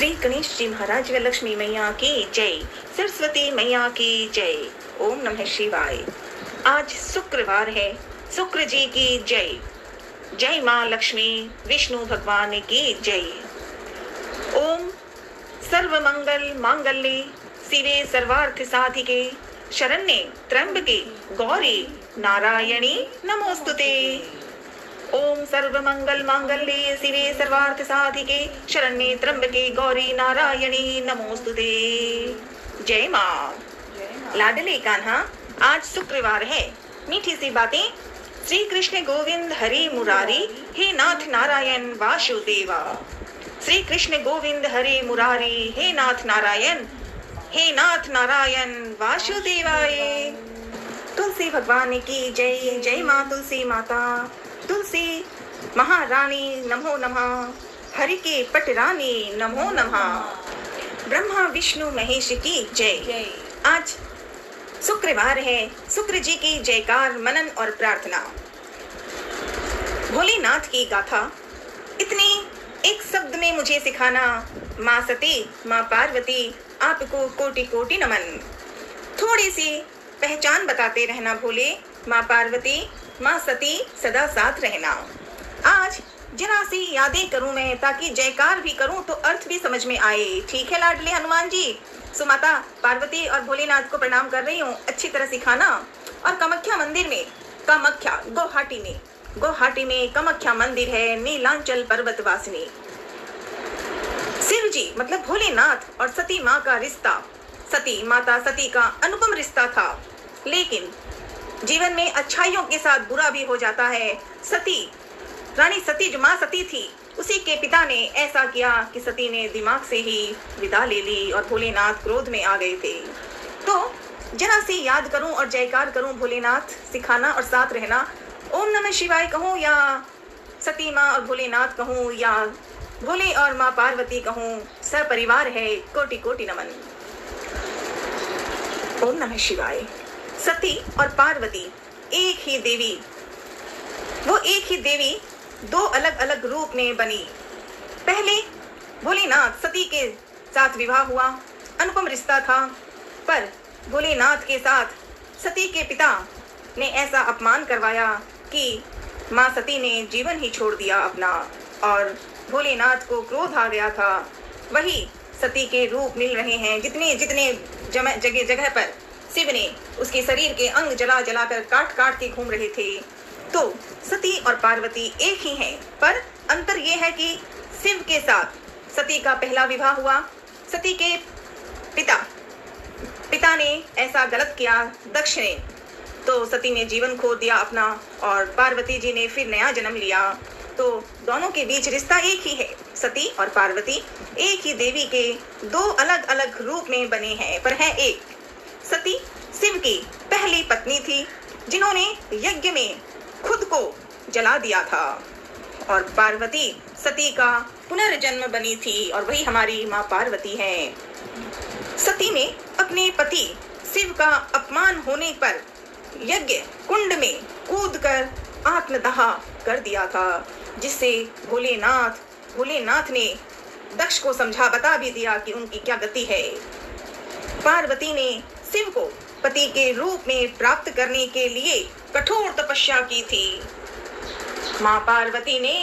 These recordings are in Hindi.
श्री गणेश जी महाराज व लक्ष्मी मैया की जय, सरस्वती मैया की जय। ओम नमः शिवाय। आज शुक्रवार है, शुक्र जी की जय। जय माँ लक्ष्मी, विष्णु भगवान की जय। ओम सर्वमंगल मांगल्ये शिवे सर्वार्थ साधिके शरण्ये त्र्यंबके गौरी नारायणी नमोस्तुते। ओम सर्वमंगल मांगल्ये शिवे सर्वार्थ साधिके शरण्ये त्र्यंबके गौरी नारायणी नमोस्तुते। जय माँ। लाडले कान्हा, आज शुक्रवार है। मीठी सी बातें। श्री कृष्ण गोविंद हरि मुरारी, हे नाथ नारायण वासुदेवा। श्री कृष्ण गोविंद हरि मुरारी, हे नाथ नारायण, हे नाथ नारायण वासुदेवाय। तुलसी भगवान की जय। जय माँ तुलसी माता। तुलसी महारानी नमो नमः। हरि के पटरानी नमो नमः। ब्रह्मा विष्णु महेश की जय। आज शुक्रवार है, शुक्र जी की जयकार, मनन और प्रार्थना। भोलेनाथ की गाथा इतनी एक शब्द में मुझे सिखाना। माँ सती, माँ पार्वती, आपको कोटि कोटि नमन। थोड़ी सी पहचान बताते रहना भोले, माँ पार्वती, माँ सती सदा साथ रहना। आज जरा सी यादें करूं मैं, ताकि जयकार भी करूं तो अर्थ भी समझ में आए। ठीक है लाडले हनुमान जी। सुमाता पार्वती और भोलेनाथ को प्रणाम कर रही हूँ, अच्छी तरह सिखाना। और कामाख्या मंदिर में, कामाख्या गुवाहाटी में कामाख्या मंदिर है, नीलांचल पर्वत वासिनी। शिव जी मतलब भोलेनाथ और सती माँ का रिश्ता, सती माता सती का अनुपम रिश्ता था। लेकिन जीवन में अच्छाइयों के साथ बुरा भी हो जाता है। सती, रानी सती जो माँ सती थी, उसी के पिता ने ऐसा किया कि सती ने दिमाग से ही विदा ले ली और भोलेनाथ क्रोध में आ गए थे। तो जरा सी याद करूं और जयकार करूं, भोलेनाथ सिखाना और साथ रहना। ओम नमः शिवाय कहूं या सती माँ और भोलेनाथ कहूं या भोले और माँ पार्वती कहूं, सपरिवार है, कोटि कोटि नमन। ओम नमः शिवाय। सती और पार्वती एक ही देवी, वो एक ही देवी दो अलग अलग रूप में बनी। पहले भोलेनाथ सती के साथ विवाह हुआ, अनुपम रिश्ता था। पर भोलेनाथ के साथ सती के पिता ने ऐसा अपमान करवाया कि माँ सती ने जीवन ही छोड़ दिया अपना, और भोलेनाथ को क्रोध आ गया था। वही सती के रूप मिल रहे हैं। जितने जितने जगह जगह पर शिव ने उसके शरीर के अंग जला जला कर काट काट के घूम रहे थे। तो सती और पार्वती एक ही हैं, पर अंतर ये है कि शिव के साथ सती का पहला विवाह हुआ। सती के पिता ने ऐसा गलत किया, दक्ष ने, तो सती ने जीवन खो दिया अपना, और पार्वती जी ने फिर नया जन्म लिया। तो दोनों के बीच रिश्ता एक ही है। सती और पार्वती एक ही देवी के दो अलग अलग रूप में बने हैं, पर है एक। सती शिव की पहली पत्नी थी, जिन्होंने यज्ञ में खुद को जला दिया था, और पार्वती सती का पुनर्जन्म बनी थी, और वही हमारी माँ पार्वती है। सती ने अपने पति शिव का अपमान होने पर यज्ञ कुंड में कूदकर आत्मदाह कर दिया था, जिससे भोलेनाथ ने दक्ष को बता भी दिया कि उनकी क्या गति है। पार्वती ने शिव को पति के रूप में प्राप्त करने के लिए कठोर तपस्या की थी। माँ पार्वती ने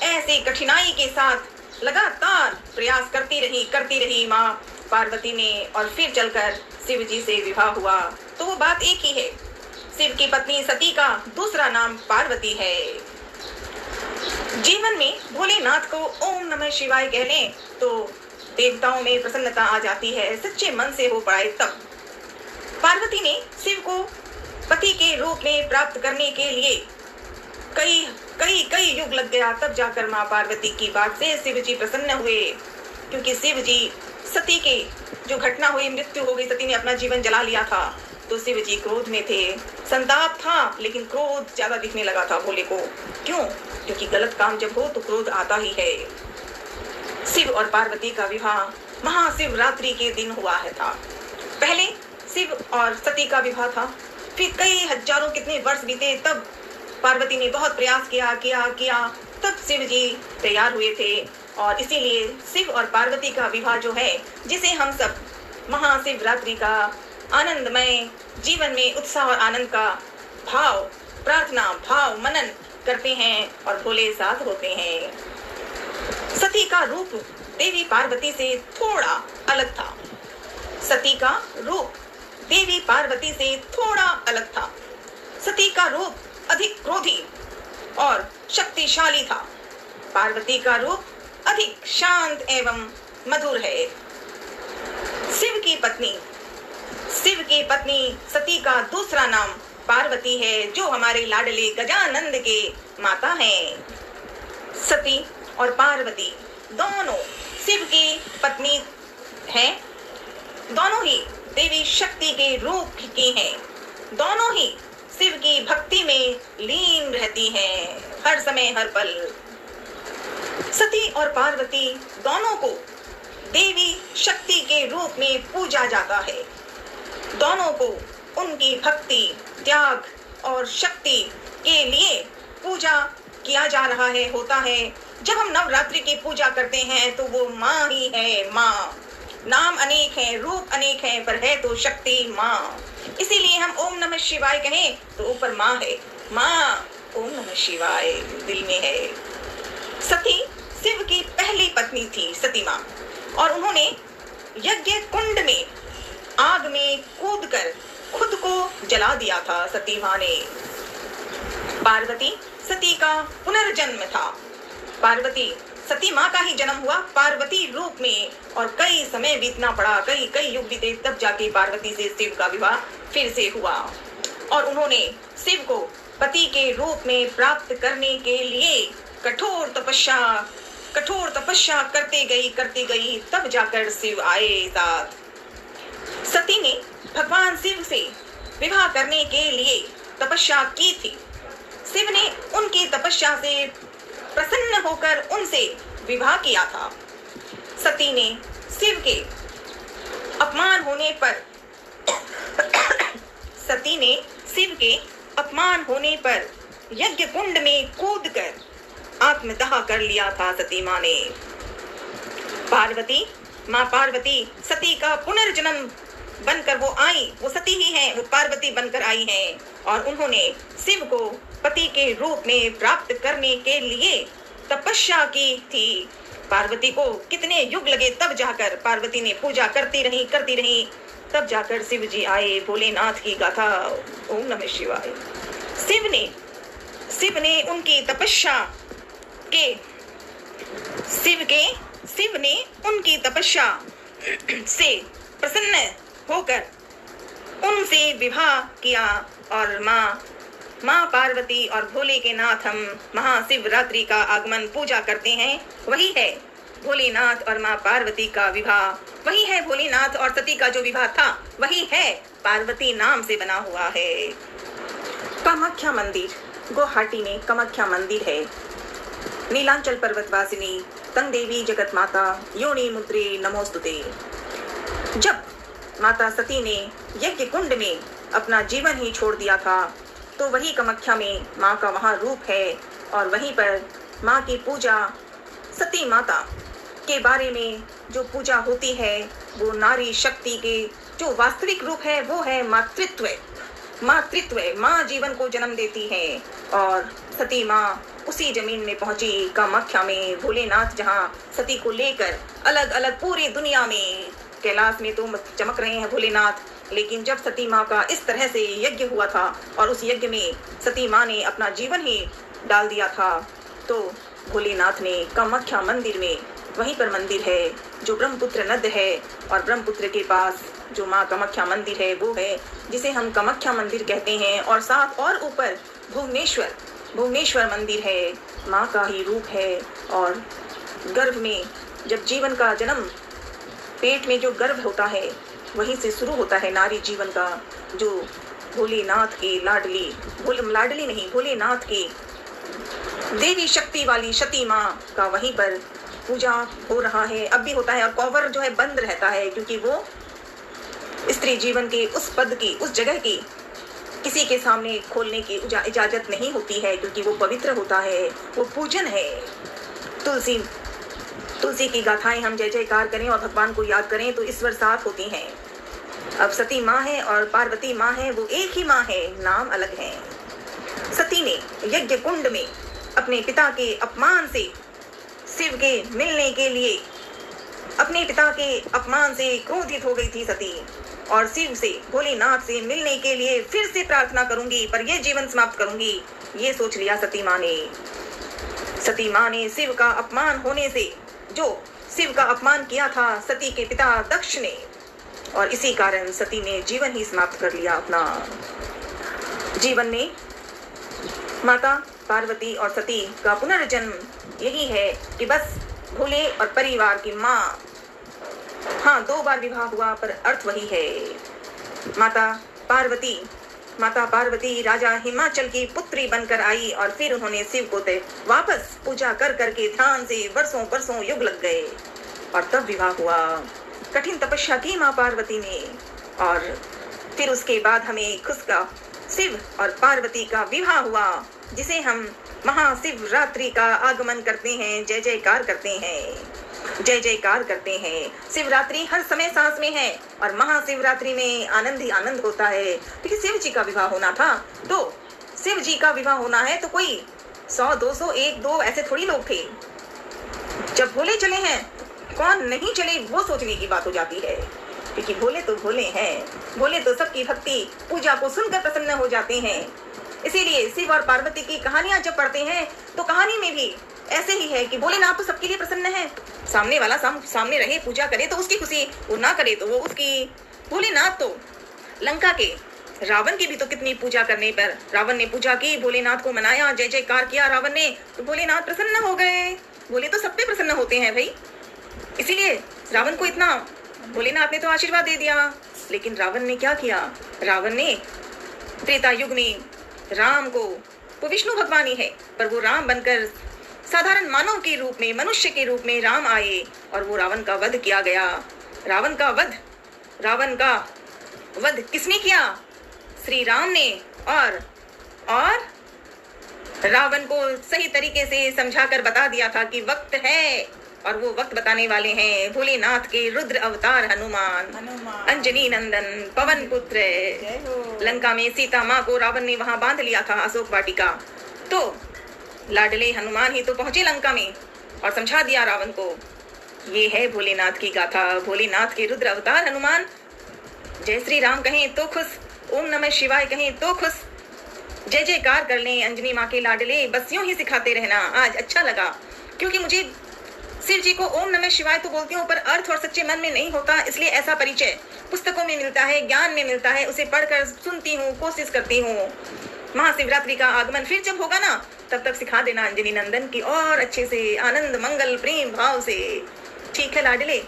ऐसे कठिनाई के साथ लगातार प्रयास करती रही माँ पार्वती ने, और फिर चलकर शिव जी से विवाह हुआ। तो वो बात एक ही है। शिव की पत्नी सती का दूसरा नाम पार्वती है। जीवन में भोलेनाथ को ओम नमः शिवाय कह लें तो देवताओं में प्रसन्नता आ जाती है, सच्चे मन से हो पाए तब। पार्वती ने शिव को पति के रूप में प्राप्त करने के लिए कई युग लग गया, तब जाकर माँ पार्वती की बात से शिव जी प्रसन्न हुए। क्योंकि शिव जी सती के जो घटना हुई, मृत्यु हो गई, सती ने अपना जीवन जला लिया था, तो शिव जी क्रोध में थे। संताप था, लेकिन क्रोध ज्यादा दिखने लगा था भोले को। क्यों? क्योंकि गलत काम जब हो तो क्रोध आता ही है। शिव और पार्वती का विवाह महाशिवरात्रि के दिन हुआ है था। पहले शिव और सती का विवाह था, फिर कई हजारों कितने वर्ष बीते, तब पार्वती ने बहुत प्रयास किया, तब शिव जी तैयार हुए थे और इसीलिए शिव और पार्वती का विवाह जो है, जिसे हम सब महाशिवरात्रि का आनंदमय जीवन में उत्साह और आनंद का भाव, प्रार्थना, भाव, मनन करते हैं और भोले साथ होते हैं। सती का रूप देवी पार्वती से थोड़ा अलग था। सती का रूप देवी पार्वती से थोड़ा अलग था। सती का रूप अधिक क्रोधी और शक्तिशाली था। पार्वती का रूप अधिक शांत एवं मधुर है। शिव की पत्नी सती का दूसरा नाम पार्वती है, जो हमारे लाडले गजानंद के माता हैं। सती और पार्वती दोनों शिव की पत्नी हैं। दोनों ही देवी शक्ति के रूप की हैं। दोनों ही शिव की भक्ति में लीन रहती हैं, हर समय हर पल। सती और पार्वती दोनों को देवी शक्ति के रूप में पूजा जाता है। दोनों को उनकी भक्ति, त्याग और शक्ति के लिए पूजा किया जा रहा है, होता है। जब हम नवरात्रि की पूजा करते हैं तो वो माँ ही है, माँ। नाम अनेक हैं, रूप अनेक हैं, पर है तो शक्ति माँ। इसीलिए हम ओम नमः शिवाय कहें तो ऊपर माँ है, माँ ओम नमः शिवाय दिल में है। सती शिव की पहली पत्नी थी, सती माँ, और उन्होंने यज्ञ कुंड में आग में कूदकर खुद को जला दिया था। सती माँ ने। पार्वती सती का पुनर्जन्म था। पार्वती सती माँ का ही जन्म हुआ पार्वती रूप में, और कई समय बीतना पड़ा, कई युग बीते, तब जाके पार्वती से शिव का विवाह फिर से हुआ। और उन्होंने शिव को पति के रूप में प्राप्त करने के लिए कठोर तपस्या करती गई, तब जाकर शिव आए साथ। सती ने भगवान शिव से विवाह करने के लिए तपस्या की थी। शिव ने उनकी तपस्या से प्रसन्न होकर उनसे विवाह किया था। सती ने शिव के अपमान होने पर यज्ञ कुंड में कूदकर आत्मदाह कर लिया था। सती माँ ने। माँ पार्वती सती का पुनर्जन्म बनकर वो आई, वो सती ही है, वो पार्वती बनकर आई हैं, और उन्होंने शिव को पति के रूप में प्राप्त करने के लिए तपस्या की थी। पार्वती को कितने युग लगे, तब जाकर पार्वती ने पूजा करती रही, तब जाकर शिव जी आए। भोलेनाथ की गाथा। ओम नमः शिवाय। शिव ने उनकी तपस्या से प्रसन्न होकर उनसे विवाह किया, और माँ पार्वती और भोले के नाथ हम महाशिवरात्रि का आगमन पूजा करते हैं। वही है भोलेनाथ और माँ पार्वती का विवाह। वही है भोलेनाथ और सती का जो विवाह था, वही है पार्वती नाम से बना हुआ है। कामाख्या मंदिर, गुवाहाटी में कामाख्या मंदिर है। नीलांचल पर्वतवासिनी तंग देवी जगत माता योनि मुद्रे नमोस्तुते। जब माता सती ने यज्ञ कुंड में अपना जीवन ही छोड़ दिया था, तो वही कामाख्या में माँ का वहाँ रूप है, और वहीं पर माँ की पूजा, सती माता के बारे में जो पूजा होती है, वो नारी शक्ति के जो वास्तविक रूप है, वो है मातृत्व। माँ जीवन को जन्म देती है, और सती माँ उसी जमीन में पहुंची कामाख्या में। भोलेनाथ जहाँ सती को लेकर अलग अलग पूरी दुनिया में, कैलाश में तो चमक रहे हैं भोलेनाथ, लेकिन जब सती माँ का इस तरह से यज्ञ हुआ था और उस यज्ञ में सती माँ ने अपना जीवन ही डाल दिया था, तो भोलेनाथ ने कामाख्या मंदिर में, वहीं पर मंदिर है जो ब्रह्मपुत्र नद है, और ब्रह्मपुत्र के पास जो माँ कामाख्या मंदिर है वो है जिसे हम कामाख्या मंदिर कहते हैं। और साथ और ऊपर भुवनेश्वर मंदिर है, माँ का ही रूप है। और गर्भ में जब जीवन का जन्म, पेट में जो गर्भ होता है, वहीं से शुरू होता है नारी जीवन का, जो भोलेनाथ की भोलेनाथ की देवी शक्ति वाली सती माँ का वहीं पर पूजा हो रहा है, अब भी होता है। और कॉवर जो है बंद रहता है, क्योंकि वो स्त्री जीवन के उस पद की, उस जगह की किसी के सामने खोलने की इजाजत नहीं होती है, क्योंकि वो पवित्र होता है, वो पूजन है। तुलसी की गाथाएं हम जय जयकार करें और भगवान को याद करें तो ईश्वर साथ होती हैं। अब सती माँ है और पार्वती माँ है, वो एक ही माँ है, नाम अलग है। सती ने यज्ञ कुंड में अपने पिता के अपमान से शिव के मिलने के लिए, अपने पिता के अपमान से क्रोधित हो गई थी सती, और शिव से, भोलेनाथ से मिलने के लिए फिर से प्रार्थना करूंगी, पर यह जीवन समाप्त करूंगी, ये सोच लिया सती माँ ने। सती माँ ने शिव का अपमान होने से, जो शिव का अपमान किया था सती के पिता दक्ष ने, और इसी कारण सती ने जीवन ही समाप्त कर लिया अपना। जीवन में माता पार्वती और सती का पुनर्जन्म यही है कि बस भोले और परिवार की माँ, हाँ 2 बार विवाह हुआ पर अर्थ वही है। माता पार्वती राजा हिमाचल की पुत्री बनकर आई और फिर उन्होंने शिव को वापस पूजा कर करके ध्यान से वर्षों युग लग गए और तब विवाह हुआ। कठिन तपस्या की माँ पार्वती ने, और फिर उसके बाद हमें खुशका शिव और पार्वती का विवाह हुआ, जिसे हम महाशिवरात्रि का आगमन करते हैं, जय जयकार करते हैं, जय जयकार करते हैं। शिवरात्रि हर समय सांस में है और महाशिवरात्रि में आनंद ही आनंद होता है, क्योंकि शिव जी का विवाह होना था। तो शिव जी का विवाह होना है तो कोई 100, 200, 1, 2 ऐसे थोड़ी लोग थे। जब भोले चले हैं, कौन नहीं चले वो सोचने की बात हो जाती है, क्योंकि भोले तो भोले हैं, भोले तो सबकी भक्ति पूजा को सुनकर प्रसन्न हो जाते हैं। इसीलिए शिव और पार्वती की कहानियां जब पढ़ते हैं तो कहानी में भी ऐसे ही है कि भोलेनाथ तो सबके लिए प्रसन्न है, सामने वाला सामने रहे, पूजा करे तो उसकी खुशी, वो ना करे तो वो उसकी। भोलेनाथ तो लंका के रावण की भी तो कितनी पूजा करने पर रावण ने पूजा की, भोलेनाथ को मनाया, जय जयकार किया रावण ने, तो भोलेनाथ प्रसन्न हो गए। भोले तो सब पे प्रसन्न होते हैं भाई, इसीलिए रावण को इतना भोलेनाथ ने तो आशीर्वाद दे दिया। लेकिन रावण ने क्या किया? रावण ने त्रेता युग में राम को, वो विष्णु भगवान ही है, पर वो राम बनकर साधारण मानव के रूप में, मनुष्य के रूप में राम आए और वो रावण का वध किया गया। रावण का वध किसने किया? श्री राम ने। और रावण को सही तरीके से समझाकर बता दिया था कि वक्त है, और वो वक्त बताने वाले हैं भोलेनाथ के रुद्र अवतार हनुमान, अंजनी नंदन, पवन पुत्र। लंका में सीता माँ को रावण ने वहां बांध लिया था, अशोक वाटिका। तो लाडले हनुमान ही तो पहुंचे लंका में और समझा दिया रावण को। ये है भोलेनाथ की गाथा, भोलेनाथ के रुद्र अवतार हनुमान। जय श्री राम कहें तो खुश, ओम नमः शिवाय कहें तो खुश, जय जयकार कर लें अंजनी माँ के लाडले। बस यूं ही सिखाते रहना। आज अच्छा लगा क्योंकि मुझे शिव जी को ओम नमः शिवाय तो बोलती हूँ, पर अर्थ और सच्चे मन में नहीं होता, इसलिए ऐसा परिचय पुस्तकों में मिलता है, ज्ञान में मिलता है, उसे पढ़कर सुनती हूँ, कोशिश करती हूँ। महाशिवरात्रि का आगमन फिर जब होगा ना, तब तक सिखा देना अंजनी नंदन की, और अच्छे से आनंद मंगल प्रेम भाव से। ठीक है लाडले?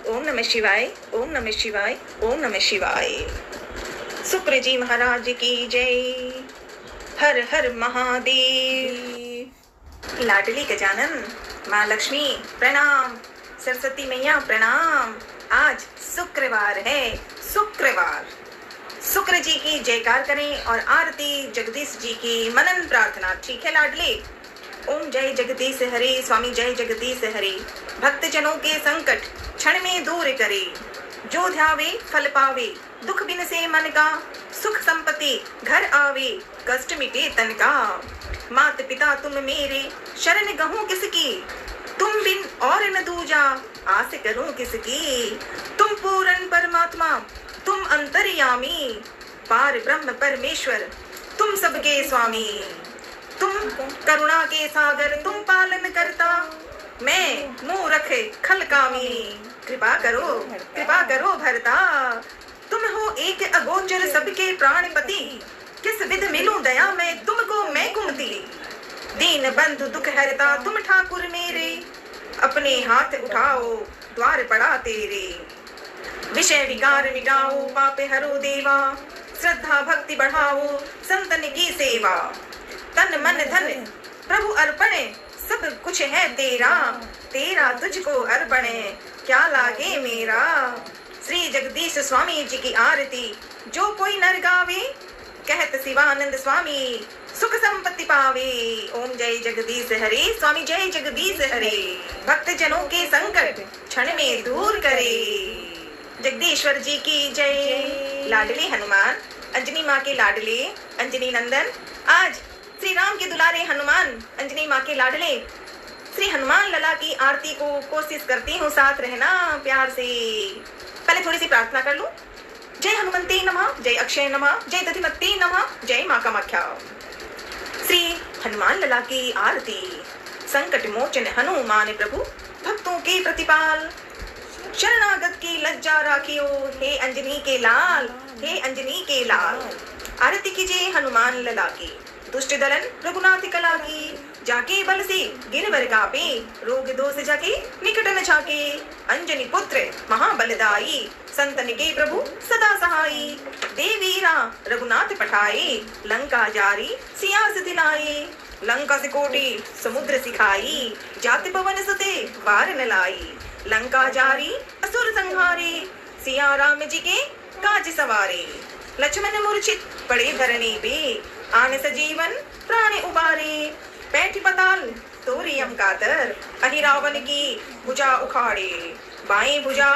ओम नमः शिवाय, ओम नमः शिवाय, ओम नमः शिवाय। शुक्र जी महाराज की जय। हर हर महादेव। लाडली गजानन, माँ लक्ष्मी प्रणाम, सरस्वती मैया प्रणाम। आज शुक्रवार है, शुक्रवार। शुक्र जी की जयकार करें और आरती जगदीश जी की मनन प्रार्थना। ठीक है लाडले? ओम जय जगदीश हरे, स्वामी जय जगदीश हरे। भक्त जनों के संकट क्षण में दूर करे, जो ध्यावे फल पावे, दुख बिन से मन का, सुख संपत्ति घर आवे, कष्ट मिटे तन का। मात पिता तुम मेरे, शरण गहूं किसकी, तुम बिन और न दूजा, आस करूं किसकी। तुम पूर्ण परमात्मा, तुम अंतर्यामी, पार ब्रह्म परमेश्वर, तुम सबके स्वामी। तुम करुणा के सागर, तुम पालन करता, मैं मूर्ख खलकामी। कृपा करो भरता, तुम हो एक अगोचर सबके प्राणपति। किस विध मिलूं दया में तुमको मैं कुमति। दीन बंधु दुख हरता तुम ठाकुर मेरे, अपने हाथ उठाओ द्वार पड़ा तेरे। विषय विकार मिटाओ पाप हरो देवा, श्रद्धा भक्ति बढ़ाओ संतन की सेवा। तन मन धन प्रभु अर्पण, सब कुछ है तेरा, तेरा तुझको अर्पण, क्या लागे मेरा। श्री जगदीश स्वामी जी की आरती जो कोई नर गावे, कहत शिवानंद स्वामी सुख संपत्ति पावे। ओम जय जगदीश हरे, स्वामी जय जगदीश हरे। भक्त जनों के संकट क्षण में दूर करे। जगदीश्वर जी की जय। लाडले हनुमान, अंजनी माँ के लाडले, अंजनी नंदन, आज श्री राम के दुलारे हनुमान, अंजनी माँ के लाडले श्री हनुमान लला की आरती को कोशिश करती हूँ, साथ रहना प्यार से। पहले थोड़ी सी प्रार्थना कर लूं। जय हनुमते नमः, जय अक्षय नमः, जय दधिमते नमः, जय माँ कामाख्या। श्री हनुमान लला की आरती। संकट मोचन हनुमान प्रभु, भक्तों के प्रतिपाल, शरणागत की लज्जा राखियो, हे अंजनी के लाल, हे अंजनी के लाल। आरती कीजिए हनुमान लला की। दुष्ट दलन रघुनाथ कला की, जाके बल से गिरवर कापे, रोग दोष जाके निकट न झाके। अंजनी पुत्र महाबलदाई, संतन के प्रभु सदा सहाई। देवीरा रघुनाथ पठाए, लंका जारी सियास दिलाए। लंका से कोटि समुद्र सिखाई, जाति पवन सुते पार न लाई। लंका जारी असुर संहारे, सिया राम जी के काज सवारे। लक्ष्मण मूर्छित पड़े धरणी पे, आन सजीवन प्राण उबारे। पैठ पताल तोरी कातर, अहि रावण की भुजा उखाड़े। बाएं भुजा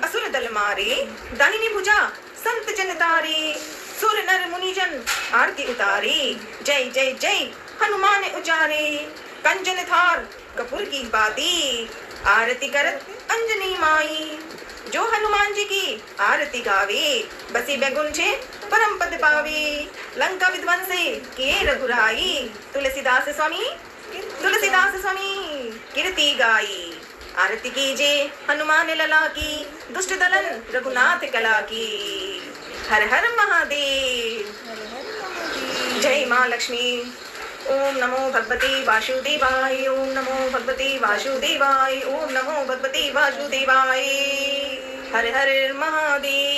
असुर दल मारे, दाहिनी भुजा संत जन तारे। सुर नर मुनिजन आरती उतारे, जय जय जय हनुमान उचारे। कंचन थार कपूर की बाती, आरती करत अंजनी माई। जो हनुमान जी की आरती गावे, बसी बैकुंठे परम पद पावे। लंका विध्वंसे किए रघुराई, तुलसीदास स्वामी कीर्ति गाई। आरती कीजिए हनुमान लला की, दुष्ट दलन रघुनाथ कला की। हर हर महादेव। जय माँ लक्ष्मी। ओम नमो भगवते वासुदेवाय, ओम नमो भगवते वासुदेवाय, ओम नमो भगवते वासुदेवाय। हर हर महादेव।